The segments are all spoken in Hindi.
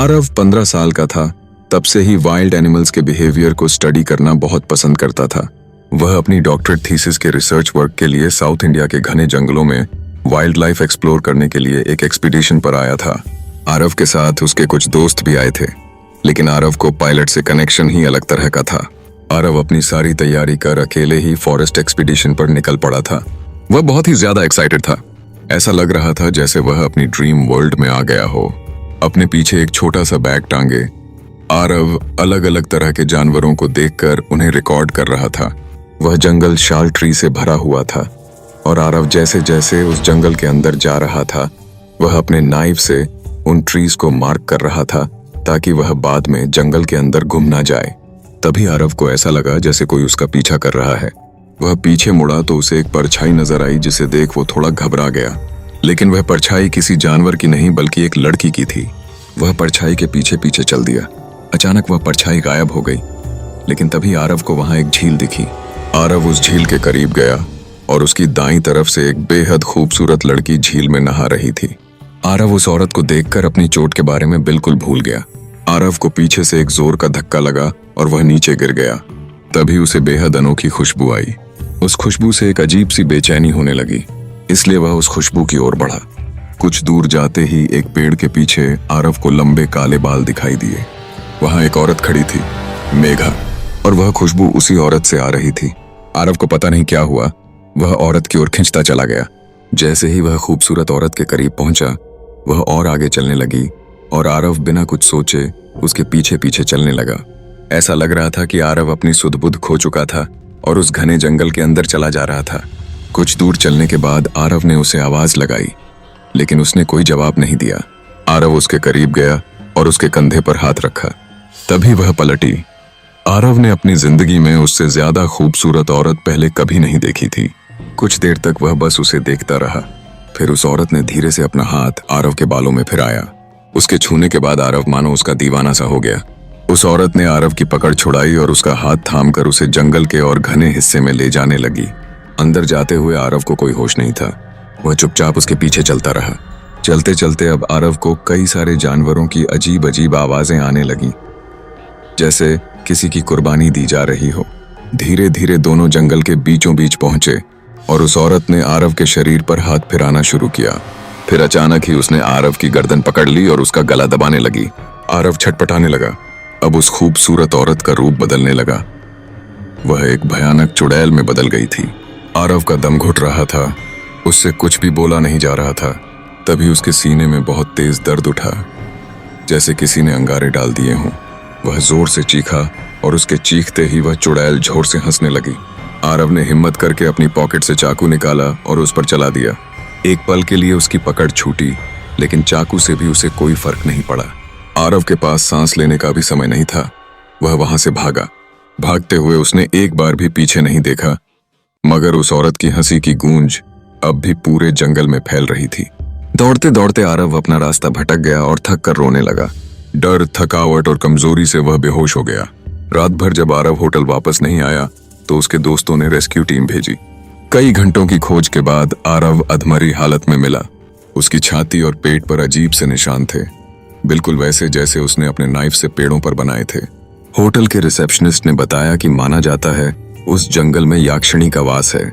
आरव 15 साल का था। तब से ही वाइल्ड एनिमल्स के बिहेवियर को स्टडी करना बहुत पसंद करता था। वह अपनी डॉक्टरेट थीसिस के रिसर्च वर्क के लिए साउथ इंडिया के घने जंगलों में वाइल्ड लाइफ एक्सप्लोर करने के लिए एक एक्सपीडिशन पर आया था। आरव के साथ उसके कुछ दोस्त भी आए थे, लेकिन आरव को पायलट से कनेक्शन ही अलग तरह का था। आरव अपनी सारी तैयारी कर अकेले ही फॉरेस्ट एक्सपीडिशन पर निकल पड़ा था। वह बहुत ही ज्यादा एक्साइटेड था। ऐसा लग रहा था जैसे वह अपनी ड्रीम वर्ल्ड में आ गया हो। अपने पीछे एक छोटा सा बैग टांगे आरव अलग अलग तरह के जानवरों को देखकर उन्हें रिकॉर्ड कर रहा था। वह जंगल शाल ट्री से भरा हुआ था और आरव जैसे जैसे उस जंगल के अंदर जा रहा था, वह अपने नाइफ से उन ट्रीज को मार्क कर रहा था ताकि वह बाद में जंगल के अंदर गुम ना जाए। तभी आरव को ऐसा लगा जैसे कोई उसका पीछा कर रहा है। वह पीछे मुड़ा तो उसे एक परछाई नजर आई, जिसे देख वो थोड़ा घबरा गया। लेकिन वह परछाई किसी जानवर की नहीं बल्कि एक लड़की की थी। वह परछाई के पीछे पीछे चल दिया। अचानक वह परछाई गायब हो गई, लेकिन तभी आरव को वहां एक झील दिखी। आरव उस झील के करीब गया और उसकी दाईं तरफ से एक बेहद खूबसूरत लड़की झील में नहा रही थी। आरव उस औरत को देखकर अपनी चोट के बारे में बिल्कुल भूल गया। आरव को पीछे से एक जोर का धक्का लगा और वह नीचे गिर गया। तभी उसे बेहद अनोखी खुशबू आई। उस खुशबू से एक अजीब सी बेचैनी होने लगी, इसलिए वह उस खुशबू की ओर बढ़ा। कुछ दूर जाते ही एक पेड़ के पीछे आरव को लंबे काले बाल दिखाई दिए। वहां एक औरत खड़ी थी, मेघा, और वह खुशबू उसी औरत से आ रही थी। आरव को पता नहीं क्या हुआ, वह औरत की ओर खिंचता चला गया। जैसे ही वह खूबसूरत औरत के करीब पहुंचा, वह और आगे चलने लगी और आरव बिना कुछ सोचे उसके पीछे पीछे चलने लगा। ऐसा लग रहा था कि आरव अपनी सुध बुध खो चुका था और उस घने जंगल के अंदर चला जा रहा था। कुछ दूर चलने के बाद आरव ने उसे आवाज लगाई, लेकिन उसने कोई जवाब नहीं दिया। आरव उसके करीब गया और उसके कंधे पर हाथ रखा। तभी वह पलटी। आरव ने अपनी जिंदगी में उससे ज्यादा खूबसूरत औरत पहले कभी नहीं देखी थी। कुछ देर तक वह बस उसे देखता रहा। फिर उस औरत ने धीरे से अपना हाथ आरव के बालों में फिराया। उसके छूने के बाद आरव मानो उसका दीवाना सा हो गया। उस औरत ने आरव की पकड़ छुड़ाई और उसका हाथ थामकर उसे जंगल के और घने हिस्से में ले जाने लगी। अंदर जाते हुए आरव को कोई होश नहीं था। वह चुपचाप उसके पीछे चलता रहा। चलते चलते अब आरव को कई सारे जानवरों की अजीब अजीब आवाजें आने लगी, जैसे किसी की कुर्बानी दी जा रही हो। धीरे धीरे दोनों जंगल के बीचों बीच पहुंचे और उस औरत ने आरव के शरीर पर हाथ फिराना शुरू किया। फिर अचानक ही उसने आरव की गर्दन पकड़ ली और उसका गला दबाने लगी। आरव छटपटाने लगा। अब उस खूबसूरत औरत का रूप बदलने लगा। वह एक भयानक चुड़ैल में बदल गई थी। आरव का दम घुट रहा था। उससे कुछ भी बोला नहीं जा रहा था। तभी उसके सीने में बहुत तेज दर्द उठा, जैसे किसी ने अंगारे डाल दिए हों। वह जोर से चीखा और उसके चीखते ही वह चुड़ैल जोर से हंसने लगी। आरव ने हिम्मत करके अपनी पॉकेट से चाकू निकाला और उस पर चला दिया। एक पल के लिए उसकी पकड़ छूटी, लेकिन चाकू से भी उसे कोई फर्क नहीं पड़ा। आरव के पास सांस लेने का भी समय नहीं था। वह वहां से भागा। भागते हुए उसने एक बार भी पीछे नहीं देखा, मगर उस औरत की हंसी की गूंज अब भी पूरे जंगल में फैल रही थी। दौड़ते दौड़ते आरव अपना रास्ता भटक गया और थक कर रोने लगा। डर, थकावट और कमजोरी से वह बेहोश हो गया। रात भर जब आरव होटल वापस नहीं आया तो उसके दोस्तों ने रेस्क्यू टीम भेजी। कई घंटों की खोज के बाद आरव अधमरी हालत में मिला। उसकी छाती और पेट पर अजीब से निशान थे, बिल्कुल वैसे जैसे उसने अपने नाइफ से पेड़ों पर बनाए थे। होटल के रिसेप्शनिस्ट ने बताया कि माना जाता है उस जंगल में याक्षिणी का वास है,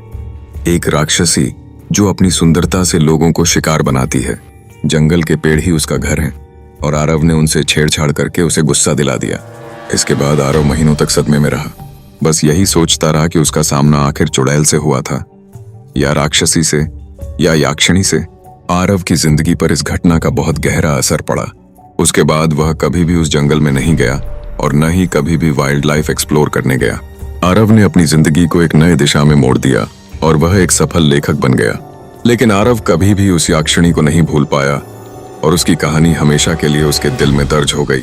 एक राक्षसी जो अपनी सुंदरता से लोगों को शिकार बनाती है। जंगल के पेड़ ही उसका घर है और आरव ने उनसे छेड़छाड़ करके उसे गुस्सा दिला दिया। इसके बाद आरव महीनों तक सदमे में रहा। बस यही सोचता रहा कि उसका सामना आखिर चुड़ैल से हुआ था, या राक्षसी से, या याक्षिणी से। आरव की जिंदगी पर इस घटना का बहुत गहरा असर पड़ा। उसके बाद वह कभी भी उस जंगल में नहीं गया और न ही कभी भी वाइल्ड लाइफ एक्सप्लोर करने गया। आरव ने अपनी जिंदगी को एक नए दिशा में मोड़ दिया और वह एक सफल लेखक बन गया। लेकिन आरव कभी भी उस याक्षिणी को नहीं भूल पाया और उसकी कहानी हमेशा के लिए उसके दिल में दर्ज हो गई।